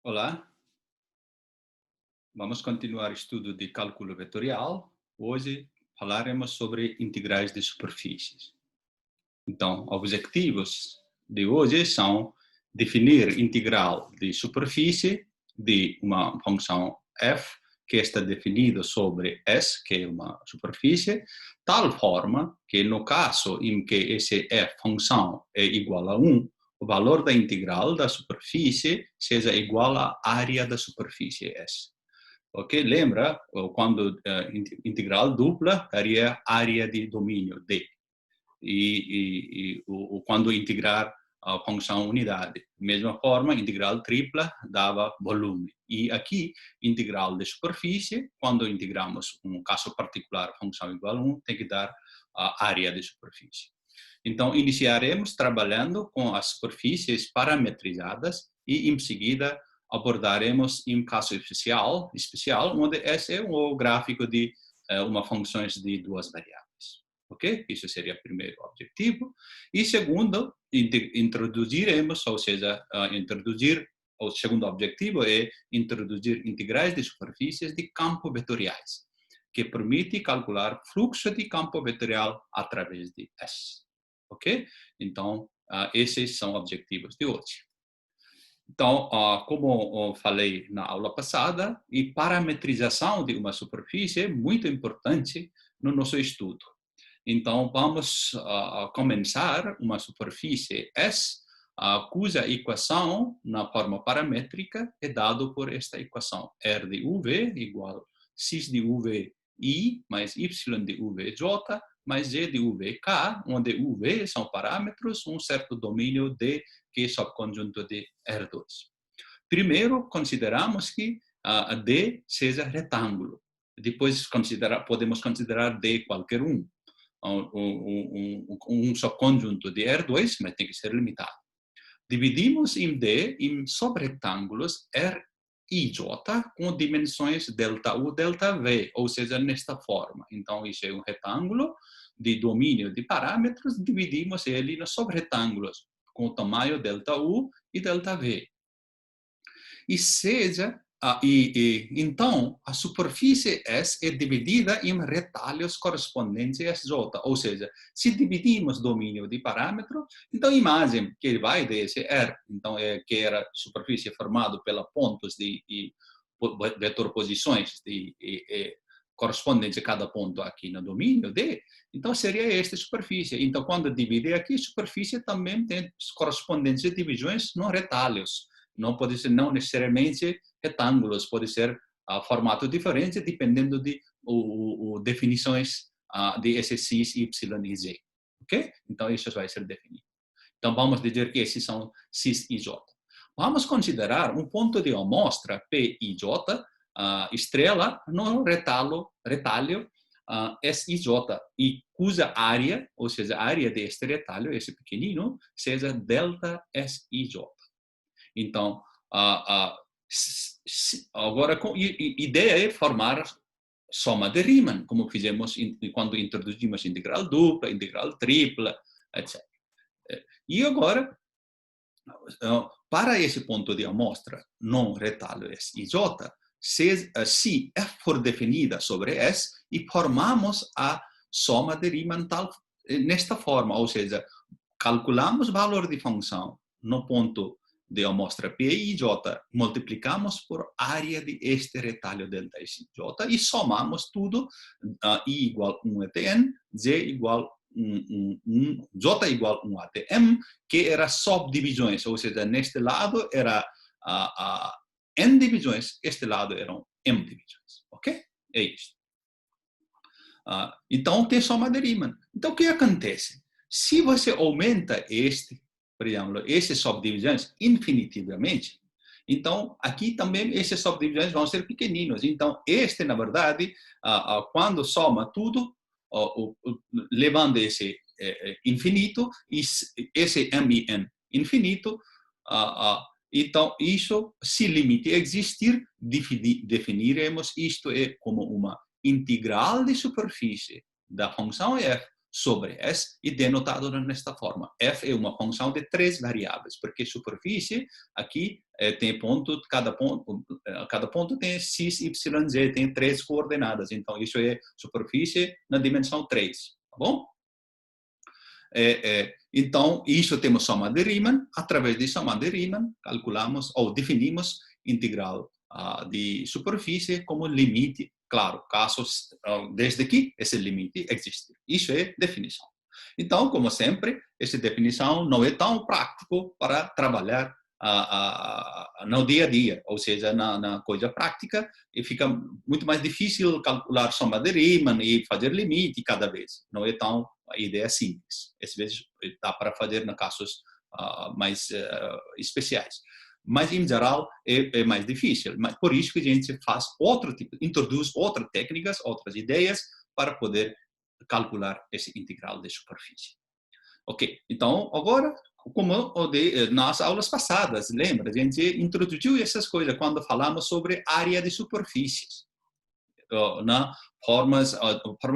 Olá, vamos continuar o estudo de cálculo vetorial. Hoje falaremos sobre integrais de superfícies. Então, objetivos de hoje são definir integral de superfície de uma função f, que está definida sobre S, que é uma superfície, tal forma que no caso em que essa f função é igual a 1, o valor da integral da superfície seja igual à área da superfície S. Ok? Lembra, quando integral dupla daria área de domínio D quando integrar a função unidade. Mesma forma, integral tripla dava volume. E aqui, integral de superfície, quando integramos um caso particular, função igual a 1, tem que dar a área de superfície. Então, iniciaremos trabalhando com as superfícies parametrizadas e, em seguida, abordaremos um caso especial onde esse é o gráfico de uma função de duas variáveis. Ok? Isso seria o primeiro objetivo. E segundo, introduziremos, ou seja, o segundo objetivo é introduzir integrais de superfícies de campo vetoriais, que permite calcular fluxo de campo vetorial através de S. Ok? Então, esses são objetivos de hoje. Então, como falei na aula passada, e parametrização de uma superfície é muito importante no nosso estudo. Então, vamos começar uma superfície S, cuja equação na forma paramétrica é dado por esta equação. R de UV igual x de UV I mais y de UV J mais g de UV K, onde UV são parâmetros, um certo domínio D, que é subconjunto de R2. Primeiro, consideramos que D seja retângulo. Depois, podemos considerar D qualquer um subconjunto de R2, mas tem que ser limitado. Dividimos em D em subretângulos R e J com dimensões ΔU, ΔV, ou seja, nesta forma. Então, isso é um retângulo de domínio de parâmetros, dividimos ele nos subretângulos com o tamanho ΔU e ΔV. E seja, então, a superfície S é dividida em retalhos correspondentes a SJ, ou seja, se dividimos domínio de parâmetro, então a imagem que vai desse R, então que era superfície formada pelos pontos de vetor posições correspondentes a cada ponto aqui no domínio D, então seria esta superfície. Então, quando dividir aqui, superfície também tem correspondentes divisões nos retalhos. Não pode ser, não necessariamente retângulos, pode ser formato diferente, dependendo de definições de esses x, y e z. Ok? Então, isso vai ser definido. Então, vamos dizer que esses são x e j. Vamos considerar um ponto de amostra, P e J, estrela, no retalho SIJ, e cuja área, ou seja, a área deste retalho, esse pequenino, seja delta SIJ. Então, agora a ideia é formar soma de Riemann, como fizemos quando introduzimos integral dupla, integral tripla, etc. E agora, para esse ponto de amostra não retalho SIJ, se F for definida sobre S, e formamos a soma de Riemann nesta forma, ou seja, calculamos o valor de função no ponto de amostra P e J, multiplicamos por área de este retalho delta J e somamos tudo, I igual 1 até N, J igual 1 até M, que era subdivisões, ou seja, neste lado era N divisões, este lado eram M divisões, ok? É isso. Então, tem soma de Riemann. Então, o que acontece? Se você aumenta por exemplo, essas subdivisões infinitivamente, então aqui também essas subdivisões vão ser pequeninos. Então, na verdade, quando soma tudo, levando esse infinito, esse m e n infinito, então isso, se limite a existir, definiremos isto como uma integral de superfície da função f sobre S e denotado nesta forma. F é uma função de 3 variáveis, porque superfície, aqui tem ponto, cada ponto tem x, y, z, tem 3 coordenadas. Então, isso é superfície na dimensão 3, tá bom? Então, isso temos soma de Riemann. Através de soma de Riemann, calculamos ou definimos integral de superfície como limite, claro, casos desde que esse limite existe. Isso é definição. Então, como sempre, essa definição não é tão prático para trabalhar no dia a dia, ou seja, na coisa prática, e fica muito mais difícil calcular soma de Riemann e fazer limite cada vez. Não é tão a ideia simples. Às vezes dá para fazer em casos mais especiais. Mas, em geral, é mais difícil. Mas por isso que a gente faz outro tipo, introduz outras técnicas, outras ideias, para poder calcular esse integral de superfície. Ok, então, agora, como nas aulas passadas, lembra? A gente introduziu essas coisas quando falamos sobre área de superfícies. Na formas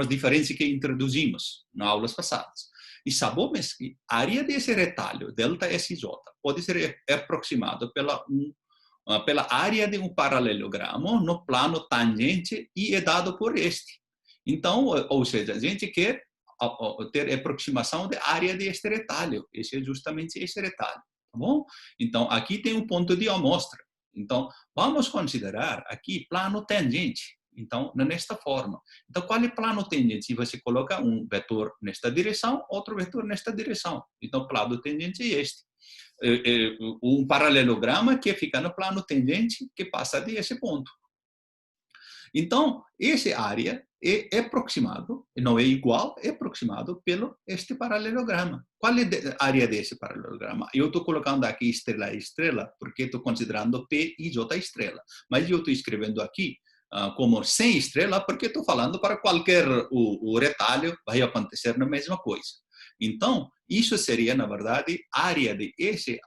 diferentes que introduzimos nas aulas passadas. E sabemos que a área desse retalho, delta SJ, pode ser aproximado pela área de um paralelogramo no plano tangente e é dado por este. Então, ou seja, a gente quer ter aproximação da área deste retalho. Esse é justamente esse retalho, tá bom? Então, aqui tem um ponto de amostra. Então, vamos considerar aqui plano tangente. Então, nesta forma. Então, qual é o plano tangente? Se você coloca um vetor nesta direção, outro vetor nesta direção. Então, plano tangente é este. Um paralelograma que fica no plano tangente que passa desse ponto. Então, essa área é aproximado, não é igual, é aproximado pelo este paralelograma. Qual é a área desse paralelograma? Eu estou colocando aqui estrela a estrela, porque estou considerando P e J estrela. Mas eu estou escrevendo aqui como sem estrela, porque estou falando para qualquer o retalho, vai acontecer na mesma coisa. Então, isso seria, na verdade, a área de esse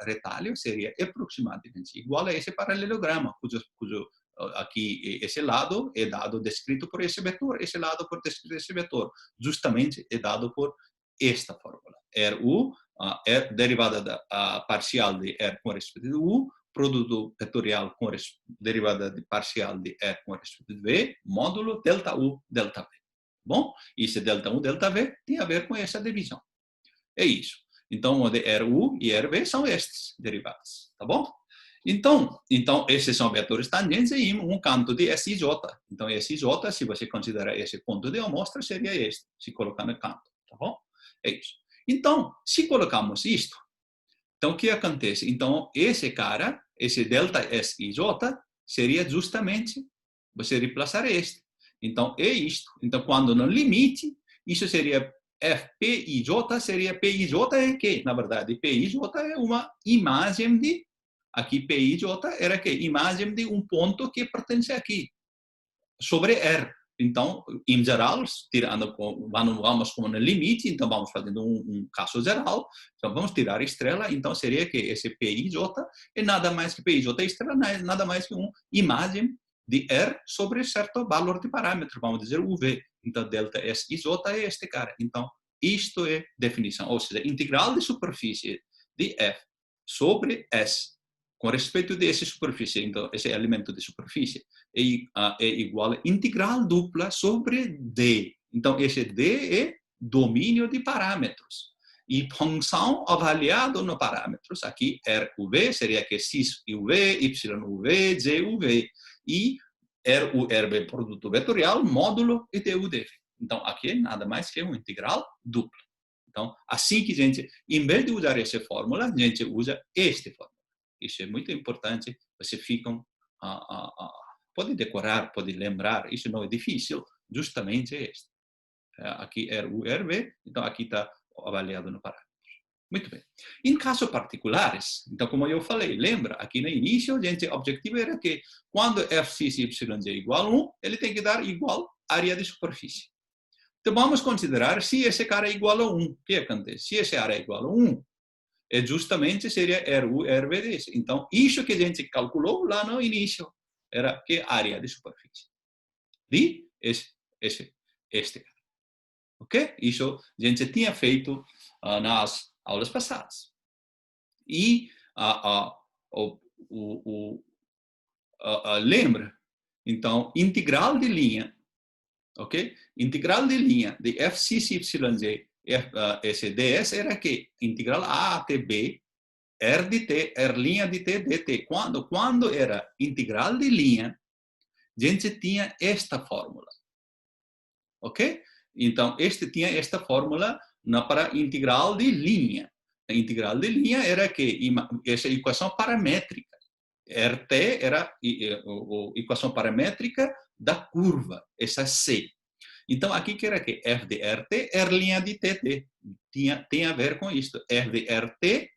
retalho seria aproximadamente igual a esse paralelograma, cujo aqui esse lado é dado descrito por esse vetor, esse lado por descrito esse vetor, justamente é dado por esta fórmula. RU, derivada parcial de R com respeito a U, produto vetorial com derivada parcial de R com respeito a V, módulo delta U, delta V. Bom, esse delta U, delta V tem a ver com essa divisão. É isso. Então, o de RU e RV são estes derivados, tá bom? Então, esses são vetores tangentes em um canto de SJ. Então, SJ, se você considerar esse ponto de amostra, seria este, se colocar no canto, tá bom? É isso. Então, se colocamos isto, então o que acontece? Então, esse cara, esse delta SIJ, seria justamente, você reemplaçar este. Então, é isto. Então, quando no limite, isso seria FPIJ, seria PIJ é que, na verdade, PIJ é uma imagem de aqui PIJ era que imagem de um ponto que pertence aqui, sobre R. Então, em geral, tirando, vamos como no limite, então vamos fazendo um caso geral, então vamos tirar estrela, então seria que esse PIJ é nada mais que PIJ estrela, nada mais que uma imagem de R sobre certo valor de parâmetro, vamos dizer UV. Então, delta SIJ é este cara. Então, isto é definição, ou seja, integral de superfície de F sobre S com respeito dessa superfície, então, esse elemento de superfície é igual a integral dupla sobre D. Então, esse D é domínio de parâmetros. E função avaliado no parâmetros, aqui RUV seria que x UV, y UV, z UV. E RURV, produto vetorial, módulo e DUDV. Então, aqui é nada mais que uma integral dupla. Então, assim que a gente, em vez de usar essa fórmula, a gente usa esta fórmula. Isso é muito importante. Você fica, pode decorar, pode lembrar. Isso não é difícil. Justamente este. Aqui é o RV, então aqui está avaliado no parâmetro. Muito bem. Em casos particulares, então como eu falei, lembra, aqui no início, o objetivo era que quando fx, yz é igual a 1, ele tem que dar igual área de superfície. Então vamos considerar se esse cara é igual a 1. O que acontece? Se esse área é igual a 1, justamente seria RU, RV desse. Então, isso que a gente calculou lá no início era que área de superfície de este cara. Ok? Isso a gente tinha feito nas aulas passadas. E lembra, então, integral de linha, ok? Integral de linha de fxyz SDS era que integral a até b, r de t, r' de t dt. Quando era integral de linha, a gente tinha esta fórmula, ok? Então, tinha esta fórmula para integral de linha. A integral de linha era que essa equação paramétrica. RT era a equação paramétrica da curva, essa C. Então, aqui que era que f de RT, R' de TT. Tem a ver com isso. R de RT,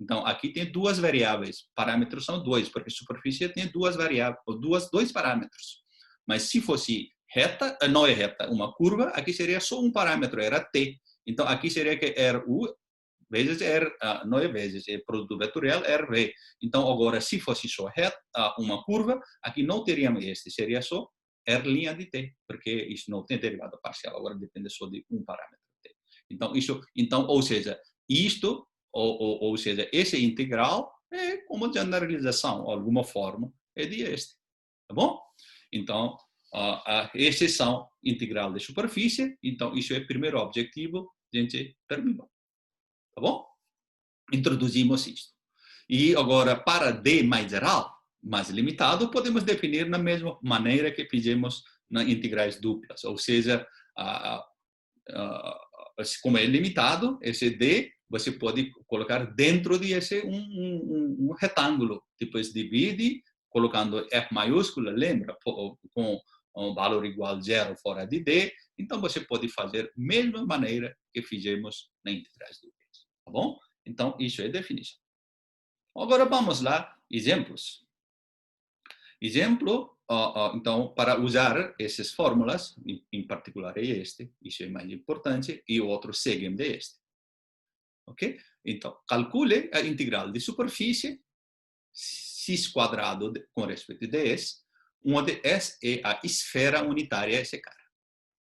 então aqui tem duas variáveis. Parâmetros são dois, porque superfície tem duas variáveis, dois parâmetros. Mas se fosse reta, não é reta, uma curva, aqui seria só um parâmetro, era T. Então, aqui seria que RU vezes R, não é vezes, é produto vetorial RV. Então, agora, se fosse só reta, uma curva, aqui não teríamos este, seria só R' de t, porque isso não tem derivada parcial, agora depende só de um parâmetro t. Então, ou seja, isto, ou seja, esse integral é como generalização, alguma forma, é de este, tá bom? Então, a exceção integral de superfície, então isso é o primeiro objetivo, a gente terminou. Tá bom? Introduzimos isto. E agora, para D mais geral, mais limitado, podemos definir na mesma maneira que fizemos nas integrais duplas. Ou seja, como é limitado, esse D você pode colocar dentro de esse um retângulo. Depois divide, colocando F maiúscula, lembra? Com um valor igual a zero fora de D. Então, você pode fazer da mesma maneira que fizemos nas integrais duplas. Tá bom? Então, isso é definição. Agora, vamos lá, exemplos. Exemplo, então, para usar essas fórmulas, em particular é este, isso é mais importante, e o outro seguem de este. Ok? Então, calcule a integral de superfície, x quadrado com respeito a ds, onde S é a esfera unitária esse cara.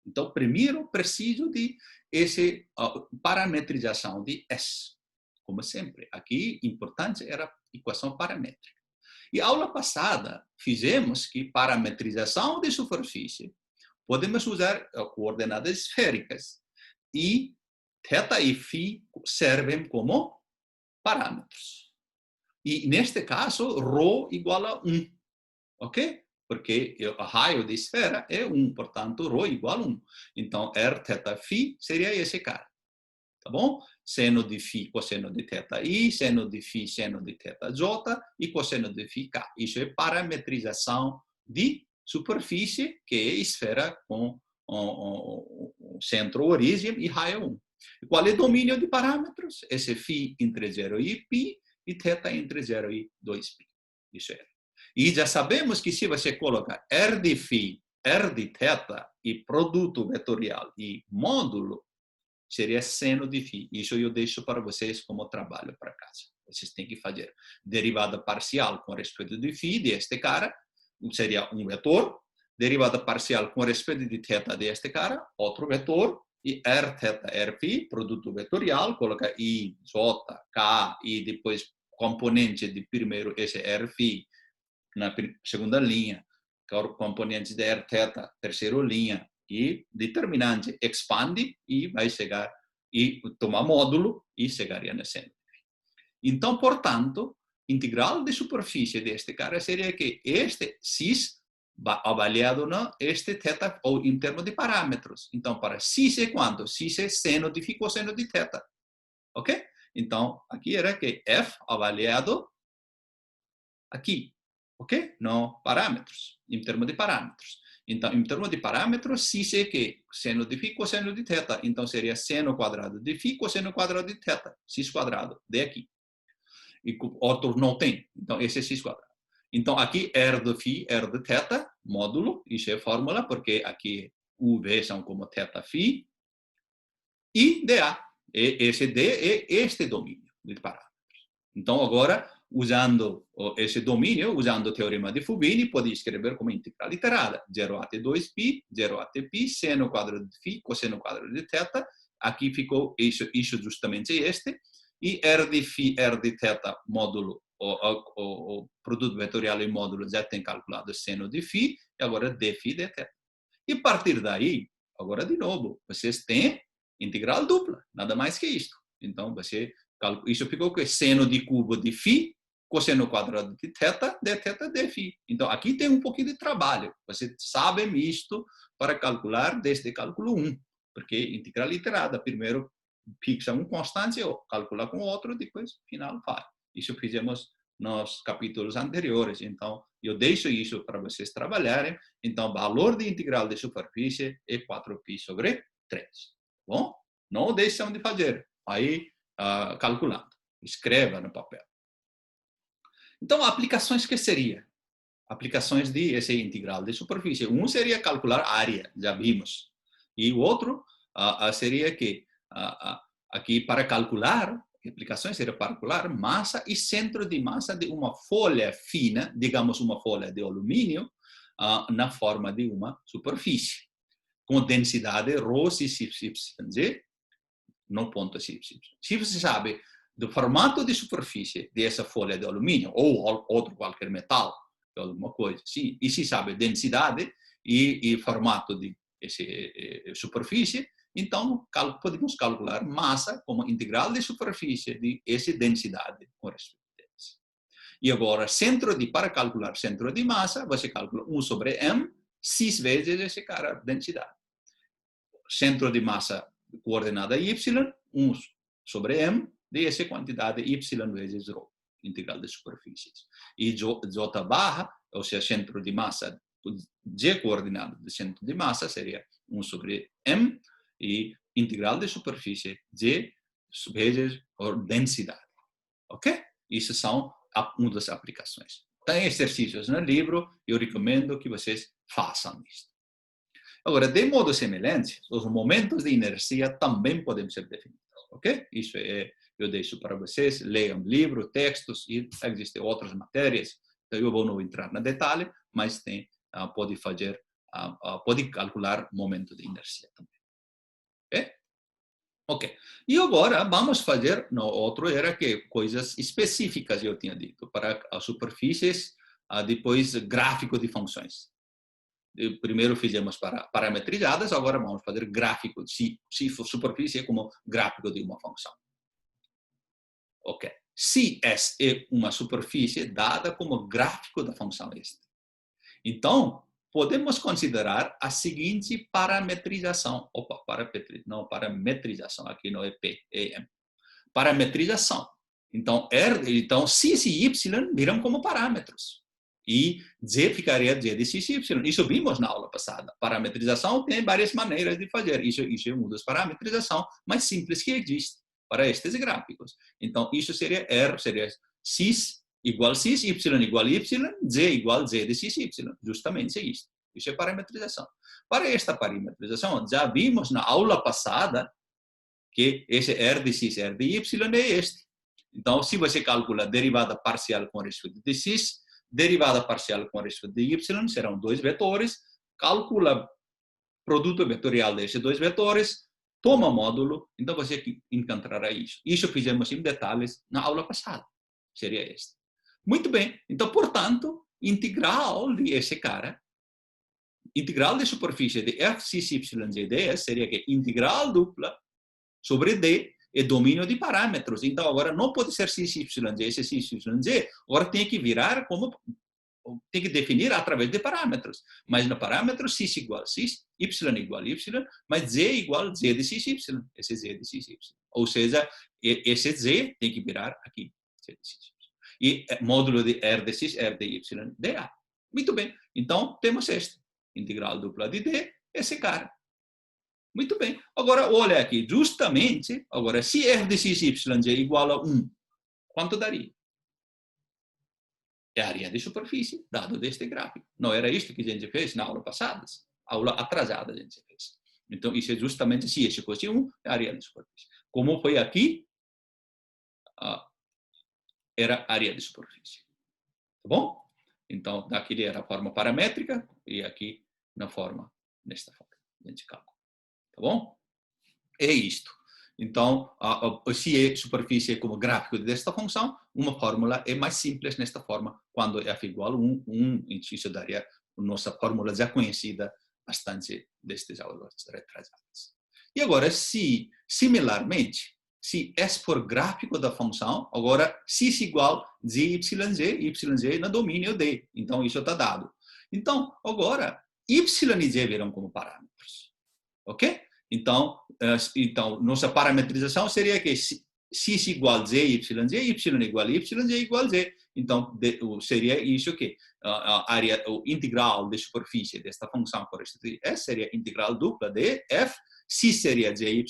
Então, primeiro, preciso de essa parametrização de S. Como sempre, aqui, importante era a equação paramétrica. E aula passada, fizemos que parametrização de superfície, podemos usar coordenadas esféricas. E θ e φ servem como parâmetros. E, neste caso, ρ igual a 1. Ok? Porque o raio de esfera é 1, portanto, ρ igual a 1. Então, r, θ, φ seria esse cara. Tá bom? Seno de φ, cosseno de θi, seno de φ, seno de θj e cosseno de φk. Isso é parametrização de superfície, que é esfera com centro-origem e raio 1. Qual é o domínio de parâmetros? Esse φ entre 0 e π e θ entre 0 e 2π. Isso é. E já sabemos que se você colocar r de φ, r de θ e produto vetorial e módulo, seria seno de φ. Isso eu deixo para vocês como trabalho para casa. Vocês têm que fazer derivada parcial com respeito de φ deste cara, seria um vetor. Derivada parcial com respeito de θ deste cara, outro vetor. E r, θ, r, φ, produto vetorial, coloca I, J, K, e depois componente de primeiro esse r, φ, na segunda linha. Componente de r, θ, terceira linha. E determinante expande e vai chegar e tomar módulo e chegaria no centro. Então, portanto, integral de superfície deste cara seria que este cis avaliado este θ ou em termos de parâmetros. Então, para cis é quanto? Cis é seno de φ cosseno de θ. Ok? Então, aqui era que f avaliado aqui. Ok? No parâmetros, em termos de parâmetros. Então, em termos de parâmetros, cis é que seno de φ cosseno de θ. Então, seria seno quadrado de φ cosseno quadrado de θ. Cis quadrado, de aqui. E outros não tem. Então, esse é cis quadrado. Então, aqui, r de φ, r de θ, módulo, isso é fórmula, porque aqui UV são como θφ. E dA. Esse D é este domínio de parâmetros. Então, agora, usando esse domínio, usando o teorema de Fubini, pode escrever como integral iterada. 0 até 2π, 0 até π, seno quadrado de φ, cosseno quadrado de θ. Aqui ficou isso justamente este. E R de φ, R de θ, módulo, o produto vetorial em módulo já tem calculado seno de φ, e agora dφ de θ. E a partir daí, agora de novo, vocês têm integral dupla, nada mais que isto. Então, isso ficou que seno de cubo de φ, cosseno quadrado de θ, dθ dφ. Então, aqui tem um pouquinho de trabalho. Vocês sabem isto para calcular desde cálculo 1, porque integral iterada, primeiro fixa um constante, calcula com outro, depois, final, vai. Isso fizemos nos capítulos anteriores. Então, eu deixo isso para vocês trabalharem. Então, o valor de integral de superfície é 4π sobre 3. Bom? Não deixam de fazer. Aí, calculando. Escreva no papel. Então, aplicações que seria? Aplicações de esse integral de superfície. Um seria calcular área, já vimos. E o outro seria que, aqui, para calcular, aplicações seria para calcular massa e centro de massa de uma folha fina, digamos uma folha de alumínio, na forma de uma superfície, com densidade ρ, z, no ponto z. Se você sabe do formato de superfície dessa folha de alumínio, ou outro qualquer metal, alguma coisa assim, e se sabe densidade e formato de essa superfície, então podemos calcular massa como integral de superfície de essa densidade correspondente. E agora, para calcular centro de massa, você calcula 1 sobre m, 6 vezes essa cara densidade. Centro de massa coordenada y, 1 sobre m, de essa quantidade y vezes ρ, integral de superfícies. E j barra, ou seja, centro de massa, z coordenado de centro de massa seria 1 sobre m, e integral de superfície z vezes densidade. Ok? Isso são uma das aplicações. Tem exercícios no livro, eu recomendo que vocês façam isso. Agora, de modo semelhante, os momentos de inercia também podem ser definidos, ok? Isso eu deixo para vocês, leiam livro, textos, e existem outras matérias, então eu vou não entrar no detalhe, mas pode calcular momento de inercia também. Ok? Ok. E agora vamos fazer, no outro era que coisas específicas eu tinha dito, para as superfícies, depois gráfico de funções. Primeiro fizemos para parametrizadas, agora vamos fazer gráfico, se for superfície é como gráfico de uma função. Ok. Se S é uma superfície dada como gráfico da função S. Então, podemos considerar a seguinte parametrização. Parametrização, aqui não é P, é M. Parametrização. Então, x e y viram como parâmetros. E z ficaria z de x e y. Isso vimos na aula passada. Parametrização tem várias maneiras de fazer. Isso é uma das parametrizações mais simples que existe para estes gráficos. Então, isso seria x igual x, y igual y, z igual z de x e y. Justamente isso. Isso é parametrização. Para esta parametrização, já vimos na aula passada que esse R de x, R de y é este. Então, se você calcula derivada parcial com respeito de x, derivada parcial com respeito de y, serão dois vetores, calcula produto vetorial desses dois vetores, toma módulo, então você encontrará isso. Isso fizemos em detalhes na aula passada. Seria este. Muito bem. Então, portanto, integral de esse cara, integral de superfície de f, x, y, z, ds, seria que integral dupla sobre d é domínio de parâmetros. Então, agora não pode ser x, y, z, esse x, y, z. Agora tem que virar como... Tem que definir através de parâmetros. Mas no parâmetro, x igual x, y igual y, mas z igual z de x, y. Esse z de x, y. Ou seja, esse z tem que virar aqui, z de x, y. E módulo de R de x, R de y, dA. Muito bem. Então, temos este. Integral dupla de d, esse cara. Muito bem. Agora, olha aqui. Justamente, agora, se R de x, y, z é igual a 1, quanto daria? É a área de superfície, dado deste gráfico. Não era isto que a gente fez na aula passada? Aula atrasada a gente fez. Então, isso é justamente, se esse fosse 1, é a área de superfície. Como foi aqui, era área de superfície. Tá bom? Então, daqui era a forma paramétrica e aqui na forma, nesta forma, de cálculo. Tá bom? É isto. Então, se a superfície é como gráfico desta função, uma fórmula é mais simples nesta forma, quando f igual a 1, isso daria a nossa fórmula já conhecida bastante destas aulas retrasadas. E agora, se, similarmente, se S for gráfico da função, agora x igual z, yz no domínio D. Então, isso está dado. Então, agora, y e z viram como parâmetros. Ok? Então, nossa parametrização seria que x igual a z, y igual a y, z igual a z. Então, seria isso que a área, o integral de superfície desta função por este S seria integral dupla de f, x seria z,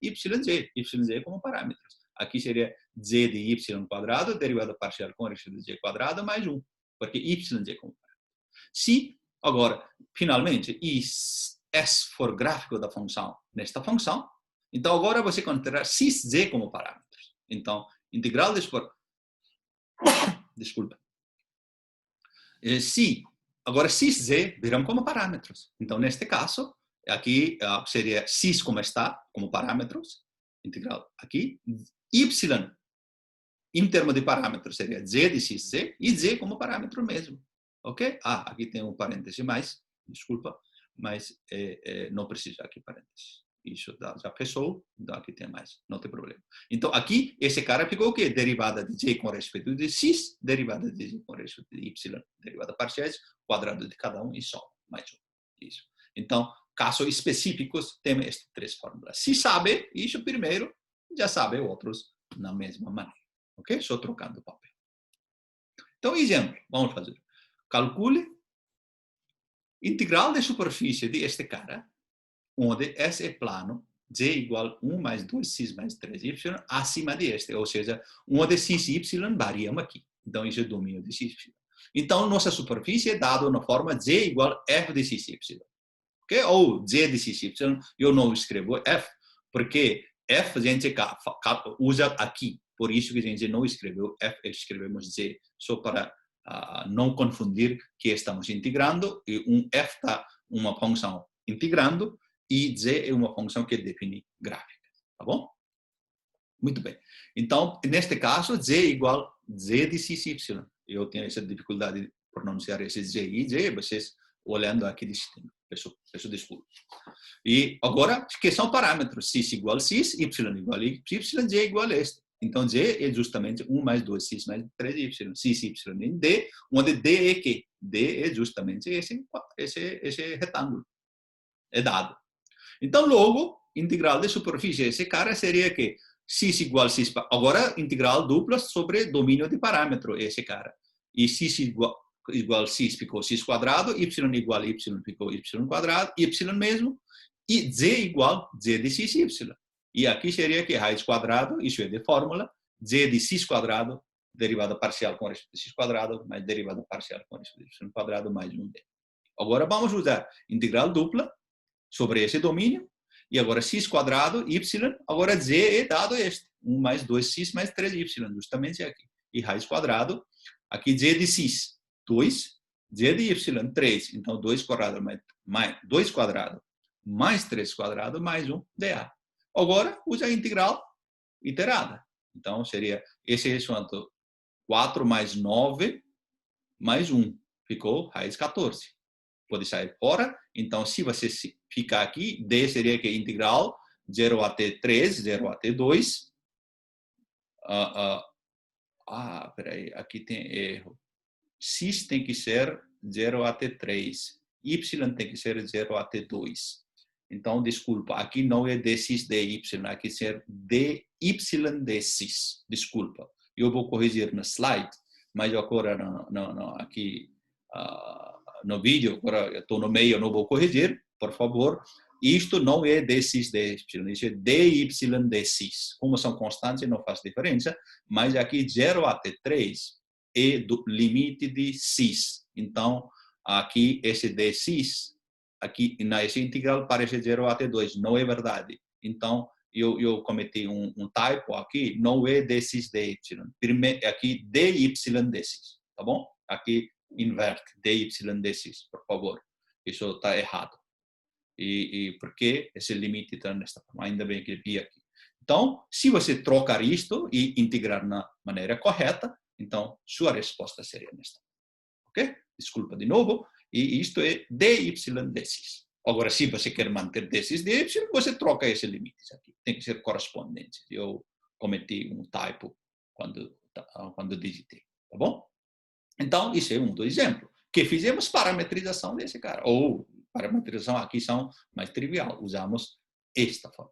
yz como parâmetros. Aqui seria z de y quadrado, derivada parcial com raiz de z quadrado, mais 1, porque yz como parâmetro. Se, agora, finalmente, S for gráfico da função nesta função, então agora você considerar x, z como parâmetros. Então, integral de desculpa. Se, agora x, z viram como parâmetros. Então, neste caso, aqui seria x como está, como parâmetros, integral aqui, y, em termos de parâmetros, seria z de x, z, e z como parâmetro mesmo. Ok? Aqui tem um parêntese mais, desculpa, mas não precisa aqui parênteses. Isso já fechou, aqui tem mais, não tem problema. Então, aqui, esse cara ficou o quê? Derivada de z com respeito de x, derivada de z com respeito de y, derivada parciais, quadrado de cada um e só, mais um. Isso. Então, casos específicos, temos estas três fórmulas. Se sabe isso primeiro, já sabe outros na mesma maneira. Ok? Só trocando o papel. Então, exemplo, vamos fazer. Calcule integral de superfície de este cara, onde S é plano, Z igual a 1 mais 2x mais 3y, acima de este, ou seja, onde x e y variam aqui. Então, isso é domínio de x e y. Então, nossa superfície é dada na forma Z igual a f de x e y. Okay? Ou Z de x e y, eu não escrevo f, porque f a gente usa aqui. Por isso que a gente não escreveu f, escrevemos z, só para não confundir que estamos integrando. E f está uma função integrando e z é uma função que define gráfica. Tá bom? Muito bem. Então, neste caso, z é igual a z de x e y. Eu tenho essa dificuldade de pronunciar esse z e z, vocês olhando aqui distinto. Peço desculpa. E agora, que são parâmetros? X igual a x, y igual a y, z igual a este. Então, z é justamente 1 mais 2x mais 3y. X, y em D, onde D é que? D é justamente esse retângulo. É dado. Então, logo, integral de superfície esse cara seria que x igual a x. Agora, integral dupla sobre domínio de parâmetro, esse cara. E x igual a x ficou x quadrado, y igual a y ficou y quadrado, y mesmo, e z igual a z de x e y. E aqui seria que raiz quadrado, isso é de fórmula, z de x quadrado, derivada parcial com respeito a x quadrado, mais derivada parcial com respeito a y quadrado, mais 1d. Agora vamos usar integral dupla sobre esse domínio, e agora x quadrado, y, agora z é dado este, 1 mais 2x mais 3y, justamente aqui. E raiz quadrado, aqui z de x, 2, z de y, 3. Então, 2 quadrado mais 2 quadrado mais 3 quadrado mais 1 dA. Agora, usa a integral iterada. Então, seria esse resultado 4 mais 9 mais 1. Ficou raiz 14. Pode sair fora. Então, se você ficar aqui, D seria que integral 0 até 3, 0 até 2. Peraí, aqui tem erro. X tem que ser 0 até 3. Y tem que ser 0 até 2. Então, desculpa, aqui não é dx dy, aqui ser dy dx. Desculpa. Eu vou corrigir no slide, mas agora aqui no vídeo, agora eu estou no meio, eu não vou corrigir, por favor. Isto não é dx dy, isso é dy dx. Como são constantes, não faz diferença, mas aqui 0 até 3 é do limite de x. Então, aqui esse dx, aqui nessa integral parece 0 até 2. Não é verdade. Então, eu cometi typo aqui, não é dx dy. Aqui dy dx, tá bom? Aqui inverte dy dx, por favor. Isso está errado. E por que esse limite está nesta forma? Ainda bem que eu vi aqui. Então, se você trocar isto e integrar na maneira correta, então sua resposta seria nesta. Ok? Desculpa de novo. E isto é dy dx. Agora, se você quer manter dx dy, você troca esse limite aqui. Tem que ser correspondente. Eu cometi typo quando digitei. Tá bom? Então, isso é do exemplo. Que fizemos parametrização desse cara. Ou parametrização aqui são mais trivial. Usamos esta forma.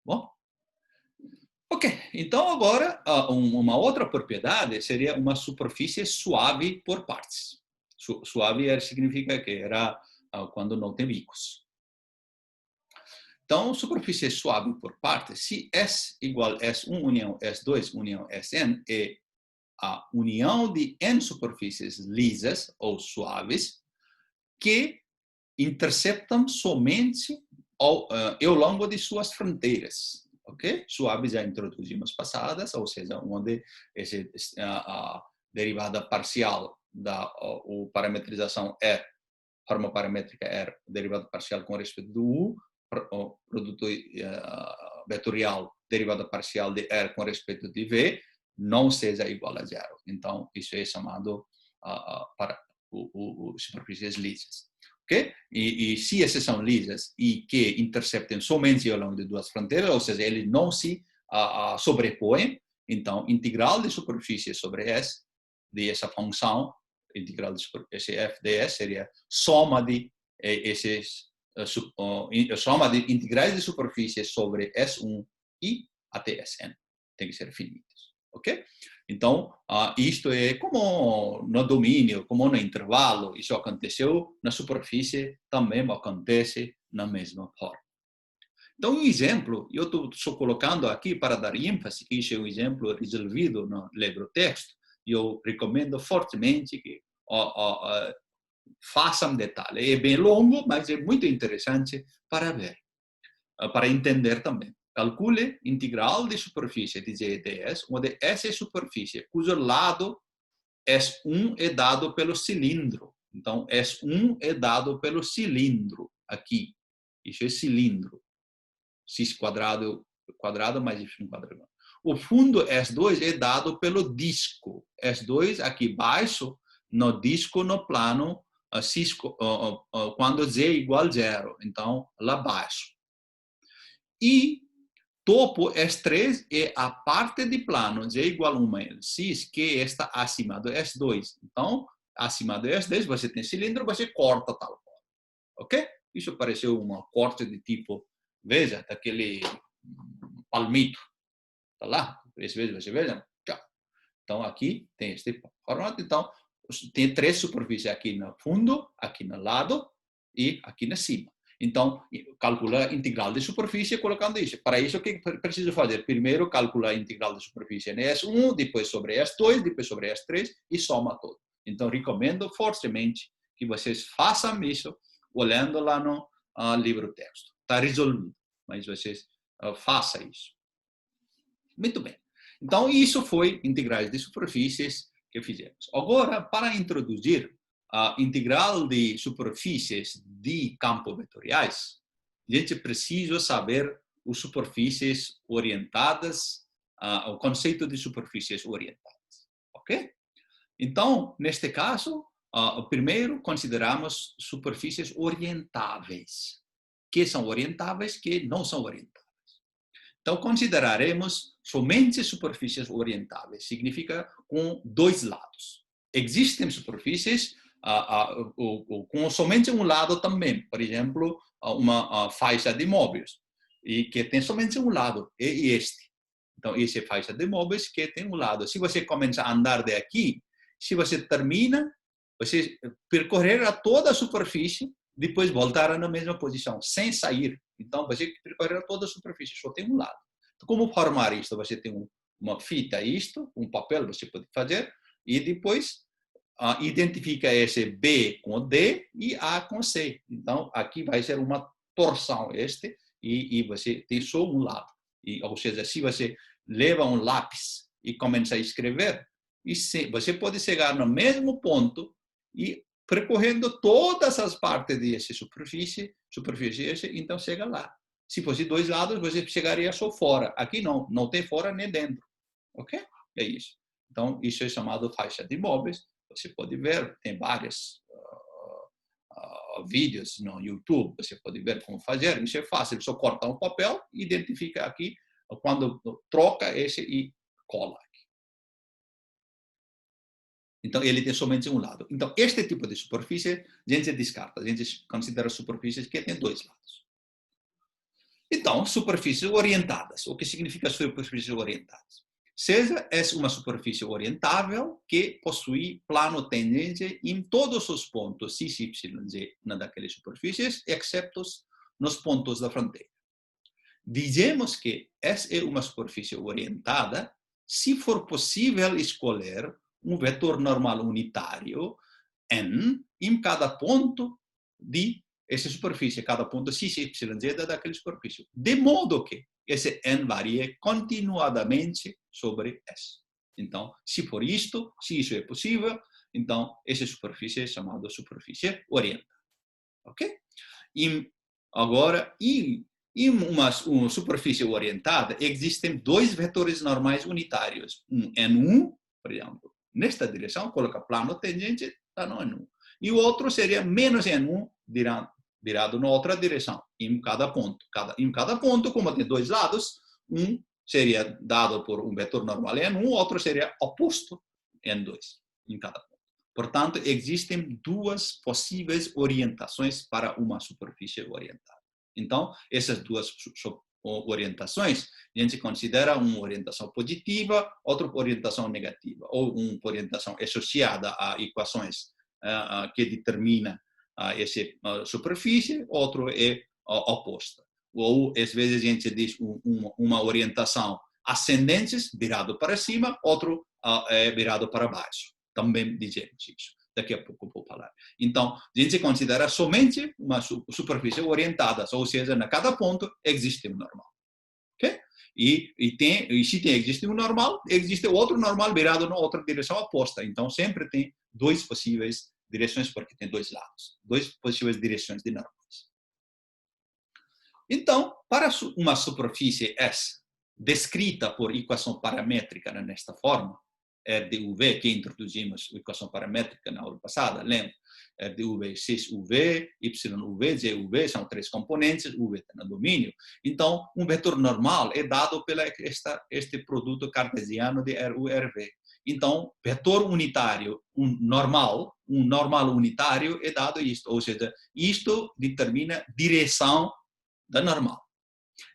Bom? Ok. Então, agora, uma outra propriedade seria uma superfície suave por partes. Suave significa que era quando não tem bicos. Então, superfície suave por partes, se S igual S1 união S2 união Sn é a união de N superfícies lisas ou suaves que interceptam somente ao longo de suas fronteiras. Ok? Suaves já introduzimos passadas, ou seja, onde a derivada parcial da parametrização R, forma paramétrica R, derivada parcial com respeito do U, o produto vetorial, derivada parcial de R com respeito de V, não seja igual a zero. Então, isso é chamado para superfícies lisas. Okay? E se essas são lisas e que interceptem somente ao longo de duas fronteiras, ou seja, eles não se sobrepõem, então, integral de superfície sobre S, de essa função, integral de esse f de S seria soma de soma de integrais de superfície sobre S1 e até Sn. Tem que ser finitos. Ok? Então, isto é como no domínio, como no intervalo, isso aconteceu na superfície, também acontece na mesma forma. Então, um exemplo, eu estou só colocando aqui para dar ênfase, que isso é um exemplo resolvido no livro-texto, e eu recomendo fortemente que façam detalhe. É bem longo, mas é muito interessante para ver, para entender também. Calcule integral de superfície de Z ds, onde essa superfície, cujo lado S1 é dado pelo cilindro. Então, S1 é dado pelo cilindro, aqui. Isso é cilindro. X quadrado mais Y quadrado. O fundo S2 é dado pelo disco. S2 aqui baixo, no disco, no plano, quando Z é igual a zero. Então, lá baixo. E topo S3 é a parte de plano Z igual a 1 menos X, que está acima do S2. Então, acima do S2, você tem cilindro, você corta tal forma. Ok? Isso pareceu uma corte de tipo, veja, daquele palmito. Está lá? Às vezes você veja. Então, aqui tem este formato. Então, tem três superfícies aqui no fundo, aqui no lado e aqui na cima. Então, calcular a integral de superfície colocando isso. Para isso, o que preciso fazer? Primeiro, calcular a integral de superfície em S1, depois sobre S2, depois sobre S3 e soma tudo. Então, recomendo fortemente que vocês façam isso olhando lá no livro-texto. Está resolvido, mas vocês façam isso. Muito bem. Então, isso foi integrais de superfícies que fizemos. Agora, para introduzir a integral de superfícies de campos vetoriais, a gente precisa saber as superfícies orientadas, o conceito de superfícies orientadas. Ok? Então, neste caso, primeiro consideramos superfícies orientáveis. Que são orientáveis, que não são orientáveis. Então, consideraremos somente superfícies orientáveis. Significa com dois lados. Existem superfícies com somente um lado também. Por exemplo, uma faixa de móveis, e que tem somente um lado, é este. Então, essa é a faixa de móveis que tem um lado. Se você começa a andar daqui, se você termina, você percorrerá toda a superfície, depois voltará na mesma posição, sem sair. Então, você percorrerá toda a superfície, só tem um lado. Então, como formar isto? Você tem uma fita, um papel, você pode fazer, e depois identifica esse B com D e A com C. Então, aqui vai ser uma torção e você tem só um lado. Ou seja, se você leva um lápis e começa a escrever, você pode chegar no mesmo ponto e percorrendo todas as partes dessa superfície, então chega lá. Se fosse dois lados, você chegaria só fora. Aqui não tem fora nem dentro. Ok? É isso. Então, isso é chamado faixa de móveis. Você pode ver, tem vários vídeos no YouTube, você pode ver como fazer. Isso é fácil, só corta um papel, identifica aqui, quando troca esse e cola. Então, ele tem somente um lado. Então, este tipo de superfície, a gente descarta. A gente considera superfícies que têm dois lados. Então, superfícies orientadas. O que significa superfícies orientadas? Seja é uma superfície orientável que possui plano tangente em todos os pontos x, y, z daquelas superfícies, exceto nos pontos da fronteira. Dizemos que essa é uma superfície orientada se for possível escolher um vetor normal unitário n em cada ponto de essa superfície, cada ponto x, y, z daquela superfície. De modo que esse n varie continuadamente sobre S. Então, se for isto, se isso é possível, então essa superfície é chamada superfície orientada. Ok? Agora, em uma superfície orientada, existem dois vetores normais unitários. Um N1, por exemplo, nesta direção, coloca plano tangente, está no N1. E o outro seria menos N1, virado na outra direção, em cada ponto. Em cada ponto, como tem dois lados, um seria dado por um vetor normal N1, o outro seria oposto N2, em cada ponto. Portanto, existem duas possíveis orientações para uma superfície orientada. Então, essas duas orientações, a gente considera uma orientação positiva, outra orientação negativa, ou uma orientação associada a equações que determina essa superfície, outro é oposta. Ou, às vezes, a gente diz uma orientação ascendente, virado para cima, outro é virado para baixo. Também dizemos isso. Daqui a pouco vou falar. Então, a gente considera somente uma superfície orientada, ou seja, em cada ponto existe um normal. Ok? E se existe um normal, existe outro normal virado na outra direção oposta. Então, sempre tem duas possíveis direções, porque tem dois lados. Duas possíveis direções de normais. Então, para uma superfície S descrita por equação paramétrica nesta forma, RDUV, que introduzimos a equação paramétrica na aula passada, lembra? RDUV, XUV, YUV, ZUV, são três componentes, UV está no domínio. Então, um vetor normal é dado pela este produto cartesiano de RURV. Então, vetor unitário, um normal unitário é dado isto, ou seja, isto determina direção da normal.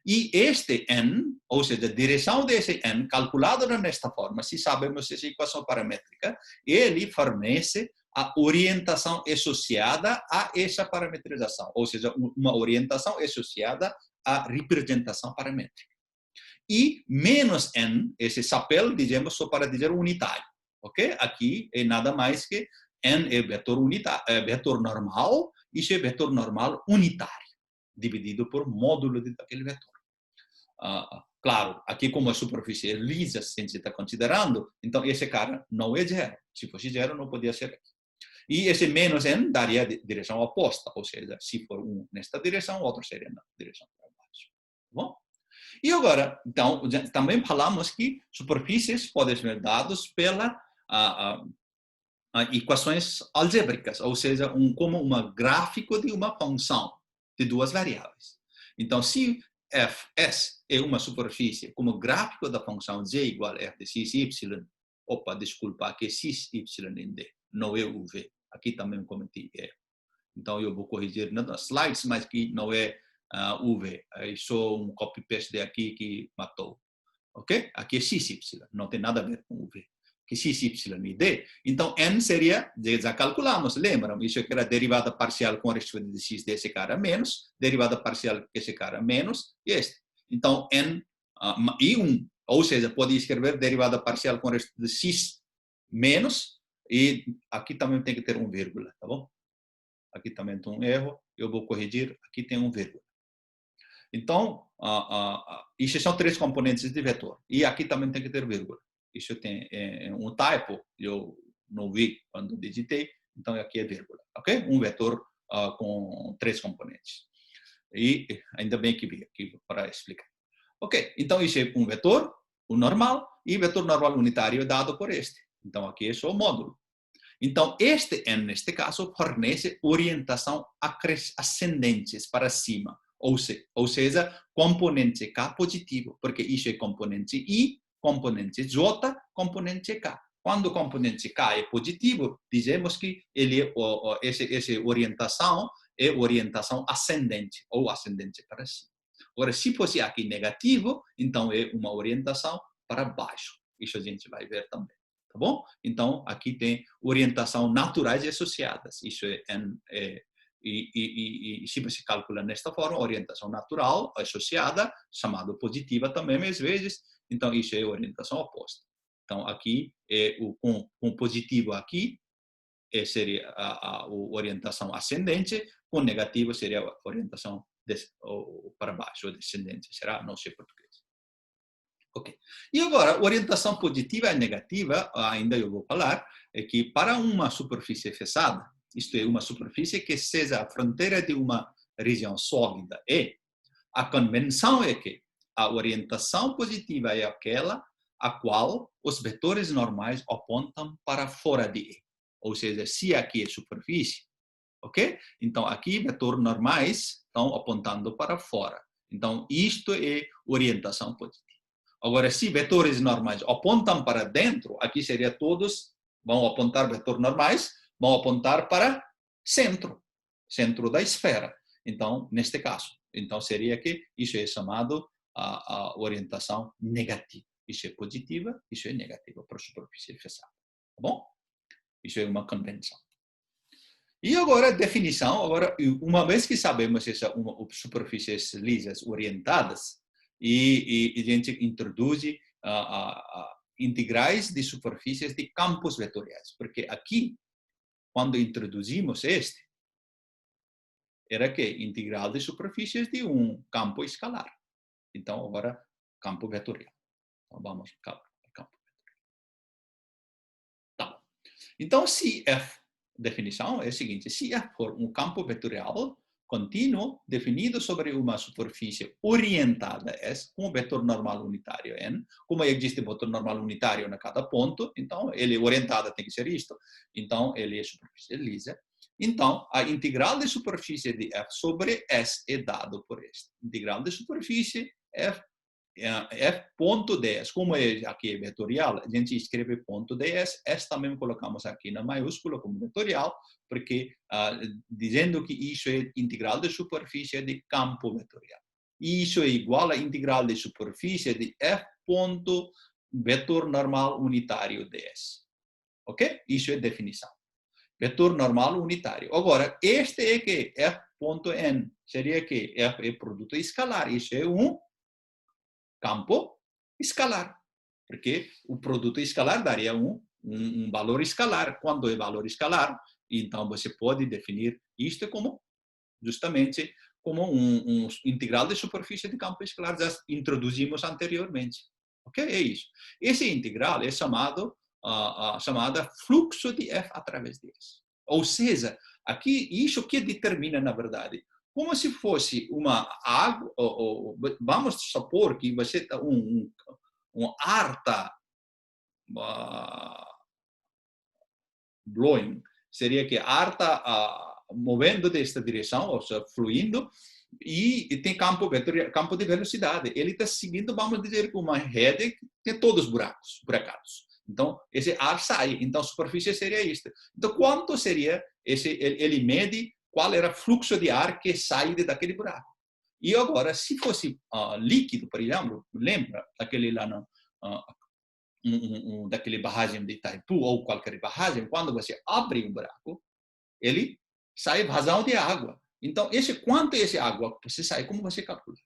E este n, ou seja, a direção desse n, calculado nesta forma, se sabemos essa equação paramétrica, ele fornece a orientação associada a essa parametrização, ou seja, uma orientação associada à representação paramétrica. E menos n, esse chapéu, dizemos só para dizer unitário. Ok? Aqui é nada mais que n é vetor normal, isso é vetor normal unitário, dividido por módulo daquele vetor. Claro, aqui como a superfície é lisa, a gente está considerando, então esse cara não é zero. Se fosse zero, não podia ser aqui. E esse menos n daria direção oposta, ou seja, se for um nesta direção, outro seria na direção para baixo. Bom? E agora, então, também falamos que superfícies podem ser dadas pelas equações algébricas, ou seja, como um gráfico de uma função de duas variáveis. Então, se Fs é uma superfície como gráfico da função z igual a f de x, y, desculpa, aqui é x, y em d, não é o v. Aqui também cometi erro. Então, eu vou corrigir nas slides, mas que não é UV. É só um copy-paste aqui que matou. Ok? Aqui é XY, não tem nada a ver com UV. Que XY e D. Então, N seria, já calculamos, lembram? Isso aqui era derivada parcial com respeito de X desse cara menos, derivada parcial desse cara menos, e este. Então, N e 1. Ou seja, pode escrever derivada parcial com respeito de X menos, e aqui também tem que ter um vírgula, tá bom? Aqui também tem um erro, eu vou corrigir, aqui tem um vírgula. Então, isso são três componentes de vetor. E aqui também tem que ter vírgula. Isso tem um typo, eu não vi quando digitei, então aqui é vírgula, ok? Um vetor com três componentes. E ainda bem que vi aqui para explicar. Ok, então isso é um vetor, o normal, e o vetor normal unitário é dado por este. Então aqui é só o módulo. Então este n, neste caso, fornece orientação ascendentes para cima. Ou seja, componente K positivo, porque isso é componente I, componente J, componente K. Quando o componente K é positivo, dizemos que ele essa orientação é orientação ascendente, ou ascendente para cima. Agora, se fosse aqui negativo, então é uma orientação para baixo. Isso a gente vai ver também. Tá bom? Então, aqui tem orientação naturais e associadas. Isso e se você calcula desta forma, orientação natural associada, chamada positiva também, às vezes, então isso é orientação oposta. Então, aqui, com positivo aqui, seria a orientação ascendente, com negativo seria a orientação para baixo, ou descendente, será? Não sei português. Ok. E agora, orientação positiva e negativa, ainda eu vou falar, é que para uma superfície fechada, isto é, uma superfície que seja a fronteira de uma região sólida, a convenção é que a orientação positiva é aquela a qual os vetores normais apontam para fora de E. Ou seja, se aqui é superfície, ok? Então, aqui vetores normais estão apontando para fora. Então, isto é orientação positiva. Agora, se vetores normais apontam para dentro, aqui seria todos, vão apontar vetores normais, vão apontar para centro da esfera. Então, neste caso, então seria que isso é chamado a orientação negativa. Isso é positiva, isso é negativa para a superfície fechada. Tá bom? Isso é uma convenção. E agora, definição. Agora, uma vez que sabemos essas superfícies lisas orientadas, e a gente introduz integrais de superfícies de campos vetoriais. Porque aqui, quando introduzimos este, era que integral de superfícies de um campo escalar. Então, agora, campo vetorial. Então, vamos para campo vetorial. Tá. Então, se F, definição é a seguinte: se F for um campo vetorial contínuo definido sobre uma superfície orientada S, com um vetor normal unitário N, como existe vetor normal unitário na cada ponto, então ele orientada tem que ser isto, então ele é superfície lisa. Então, a integral de superfície de F sobre S é dado por este. Integral de superfície F ponto ds, como aqui é vetorial, a gente escreve ponto ds, S também colocamos aqui na maiúscula como vetorial, porque dizendo que isso é integral de superfície de campo vetorial. E isso é igual a integral de superfície de f ponto vetor normal unitário ds. Ok? Isso é definição. Vetor normal unitário. Agora, este é que f ponto n seria que f é produto escalar. Isso é um campo escalar, porque o produto escalar daria um valor escalar. Quando é valor escalar, então você pode definir isto como justamente como um integral de superfície de campo escalar, já introduzimos anteriormente. Ok? É isso. Esse integral é chamada fluxo de F através de S. Ou seja, aqui isso que determina, na verdade, como se fosse uma água, vamos supor que você está um ar está blowing, seria que ar está movendo desta direção, ou seja, fluindo, e tem campo de velocidade. Ele está seguindo, vamos dizer, uma rede que tem todos os buracados. Então, esse ar sai. Então, a superfície seria isto. Então, quanto seria ele mede qual era o fluxo de ar que sai daquele buraco. E agora, se fosse líquido, por exemplo, lembra daquele lá daquele barragem de Itaipu ou qualquer barragem, quando você abre um buraco, ele sai vazão de água. Então, quanto é essa água você sai, como você calcula?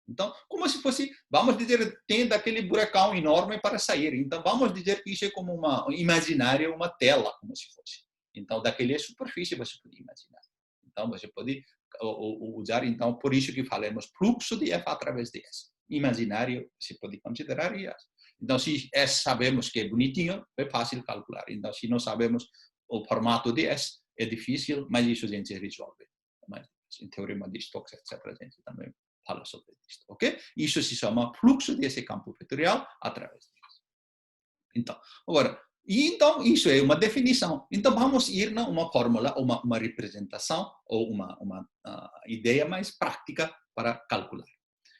Então, como se fosse, vamos dizer, tem daquele buracão enorme para sair. Então, vamos dizer que isso é como uma imaginária, uma tela, como se fosse. Então, daquele superfície você pode imaginar. Então, você pode usar, então, por isso que falamos fluxo de F através de S. Imaginário, se pode considerar isso. Então, se S sabemos que é bonitinho, é fácil calcular. Então, se não sabemos o formato de S, é difícil, mas isso a gente resolve. Mas, em teorema de Stokes, etc., a gente também fala sobre isso, ok? Isso se chama fluxo desse campo vetorial através de S. Então, agora, então, isso é uma definição. Então, vamos ir a uma fórmula, uma representação, ou uma ideia mais prática para calcular.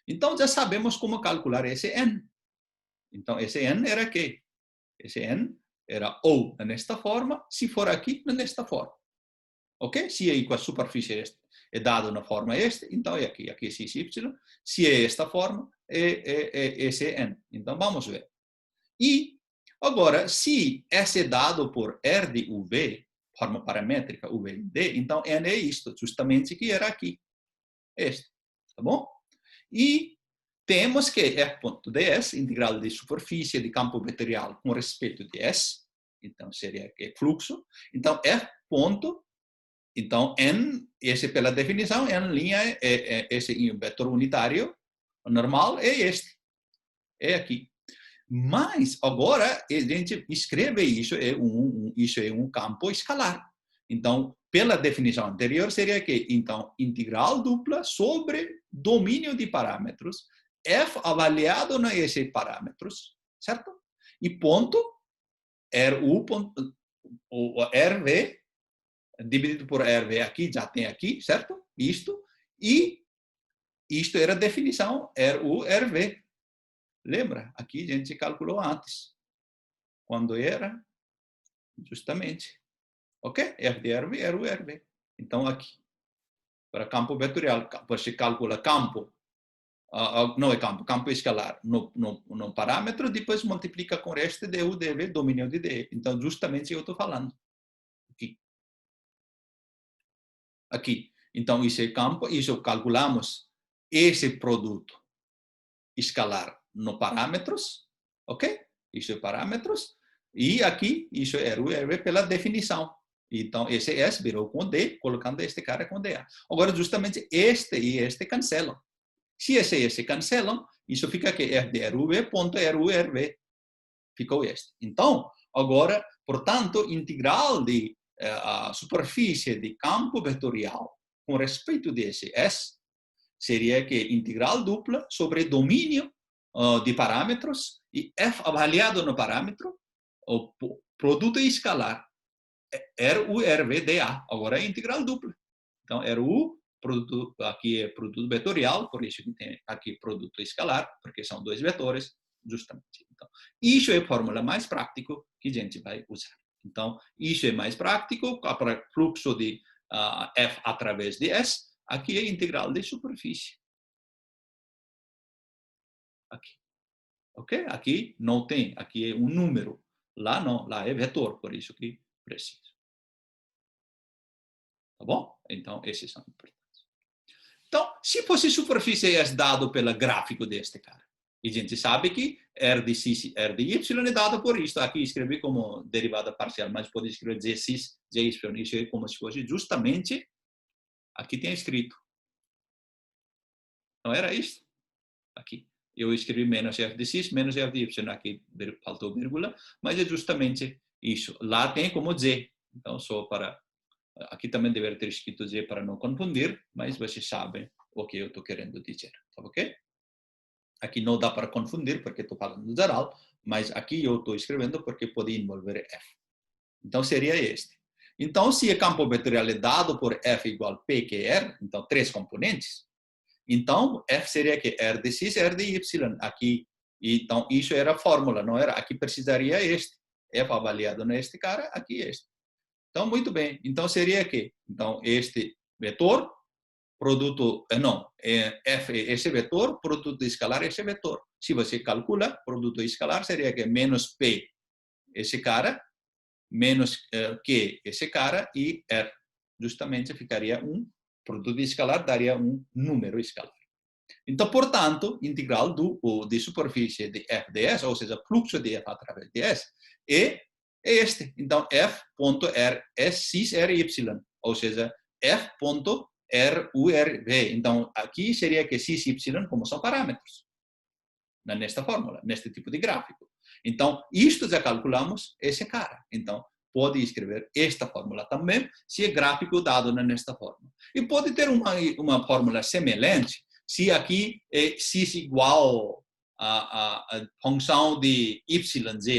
Então, já sabemos como calcular esse N. Então, esse N era quê? Esse N era ou nesta forma, se for aqui, nesta forma. Ok? Se é a superfície é dada na forma esta, então é aqui. Aqui é XY. Se é esta forma, é esse N. Então, vamos ver. E agora, se S é dado por R de UV, forma paramétrica UV D, então N é isto, justamente que era aqui. Este, tá bom? E temos que F.ds, integral de superfície de campo vetorial com respeito de S, então seria que fluxo. Então, F. Então, N, esse pela definição, N' esse vetor unitário normal é este. É aqui. Mas, agora, a gente escreve isso, isso é um campo escalar. Então, pela definição anterior, seria que, então, integral dupla sobre domínio de parâmetros, f avaliado nesses parâmetros, certo? E ponto, RU, o RV, dividido por RV aqui, já tem aqui, certo? Isto, e isto era a definição, RU, RV. Lembra? Aqui a gente calculou antes. Quando era, justamente. Ok? F de RV era o RV. Então, aqui. Para campo vetorial, você calcula campo, não é campo escalar, no parâmetro, depois multiplica com o resto de U, dV, domínio de D. Então, justamente eu estou falando. Aqui. Aqui. Então, isso é campo, isso calculamos esse produto escalar no parâmetros, ok? Isso é parâmetros. E aqui, isso é RV pela definição. Então, esse S virou com D, colocando este cara com DA. Agora, justamente, este e este cancelam. Se esse e esse cancelam, isso fica aqui, F de RV, ponto RV. Ficou este. Então, agora, portanto, integral de a superfície de campo vetorial com respeito desse S seria que integral dupla sobre domínio de parâmetros e F avaliado no parâmetro, o produto escalar, RU, RV, DA. Agora é integral dupla. Então, RU, produto, aqui é produto vetorial, por isso que tem aqui produto escalar, porque são dois vetores, justamente. Então, isso é a fórmula mais prática que a gente vai usar. Então, isso é mais prático para fluxo de F através de S. Aqui é integral de superfície. Aqui. Ok? Aqui não tem, aqui é um número. Lá não, lá é vetor, por isso que preciso. Tá bom? Então, esses são importantes. Então, se fosse superfície é dado pelo gráfico deste cara, e a gente sabe que R de x e R de y é dado por isto. Aqui escrevi como derivada parcial, mas pode escrever Gx, Gy, isso é como se fosse justamente, aqui tem escrito. Não era isso? Aqui. Eu escrevi menos R de x, menos R de y, aqui faltou vírgula, mas é justamente isso. Lá tem como Z. Então, só para... Aqui também deveria ter escrito Z para não confundir, mas vocês sabem o que eu estou querendo dizer. Tá ok? Aqui não dá para confundir, porque estou falando no geral, mas aqui eu estou escrevendo porque pode envolver F. Então, seria este. Então, se o campo vetorial é dado por F igual P, que é R, então, três componentes, então, F seria que R de x, R de y. Aqui, então, isso era a fórmula, não era? Aqui precisaria este. F avaliado neste cara, aqui este. Então, muito bem. Então, seria que? Então, este vetor, produto, não, F é esse vetor, produto escalar é esse vetor. Se você calcula, produto escalar seria que menos P, esse cara, menos Q, esse cara, e R. Justamente ficaria produto escalar daria um número escalar. Então, portanto, integral de superfície de F de S, ou seja, fluxo de F através de S, é este. Então, F.R é x, R, y. Ou seja, F. R, U, R, V. Então, aqui seria que X, Y, como são parâmetros, nesta fórmula, neste tipo de gráfico. Então, isto já calculamos esse cara. Então, pode escrever esta fórmula também, se é gráfico dado nesta forma. E pode ter uma fórmula semelhante, se aqui é x igual a função de yz,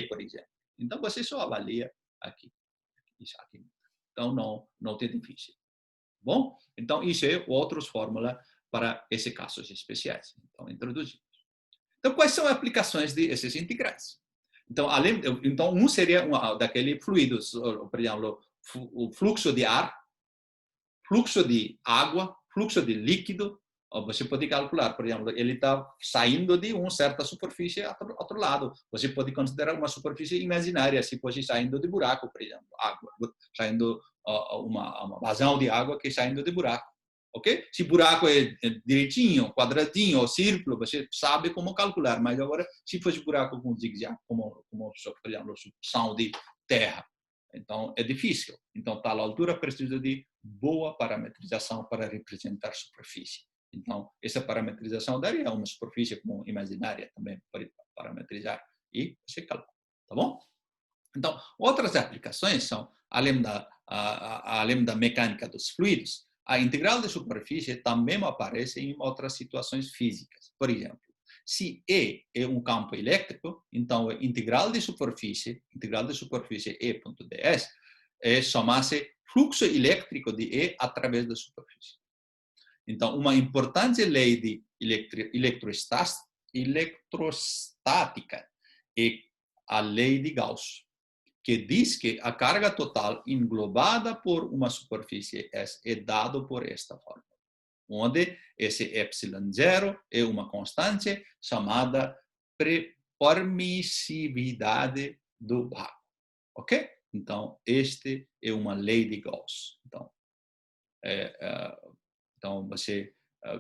por exemplo. Então, você só avalia aqui. Isso aqui. Então, não é difícil. Bom? Então, isso é outra fórmula para esses casos especiais. Então, introduzimos. Então, quais são as aplicações desses integrais? Então, um seria daquele fluidos, por exemplo, o fluxo de ar, fluxo de água, fluxo de líquido. Você pode calcular, por exemplo, ele está saindo de uma certa superfície a outro lado. Você pode considerar uma superfície imaginária, se fosse saindo de buraco, por exemplo, água, saindo uma vazão de água que saindo de buraco. Ok? Se o buraco é direitinho, quadradinho ou círculo, você sabe como calcular. Mas agora, se fosse buraco com zigue-zague, como por exemplo, sucção de terra, então é difícil. Então, tal altura precisa de boa parametrização para representar superfície. Então, essa parametrização daria uma superfície como imaginária também para parametrizar e você calcula. Tá bom? Então, outras aplicações são, além da mecânica dos fluidos, a integral de superfície também aparece em outras situações físicas. Por exemplo, se E é um campo elétrico, então a integral de superfície E.ds, chama-se fluxo elétrico de E através da superfície. Então, uma importante lei de eletrostática é a lei de Gauss, que diz que a carga total englobada por uma superfície S é dado por esta forma, onde esse ε0 é uma constante chamada permissividade do vácuo. Ok? Então, este é uma lei de Gauss. Então,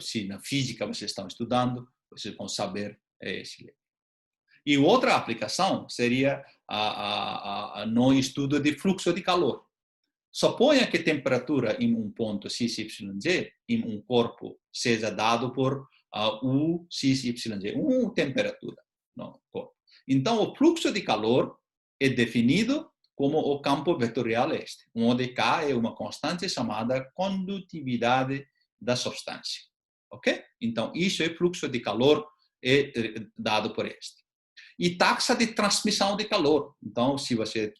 se na física vocês estão estudando, vocês vão saber esse lei. E outra aplicação seria no estudo de fluxo de calor. Suponha que a temperatura em um ponto XYZ, em um corpo, seja dado por U, XYZ, uma temperatura no corpo. Então, o fluxo de calor é definido como o campo vetorial este, onde K é uma constante chamada condutividade da substância. Ok? Então, isso é fluxo de calor dado por este. E taxa de transmissão de calor. Então, se você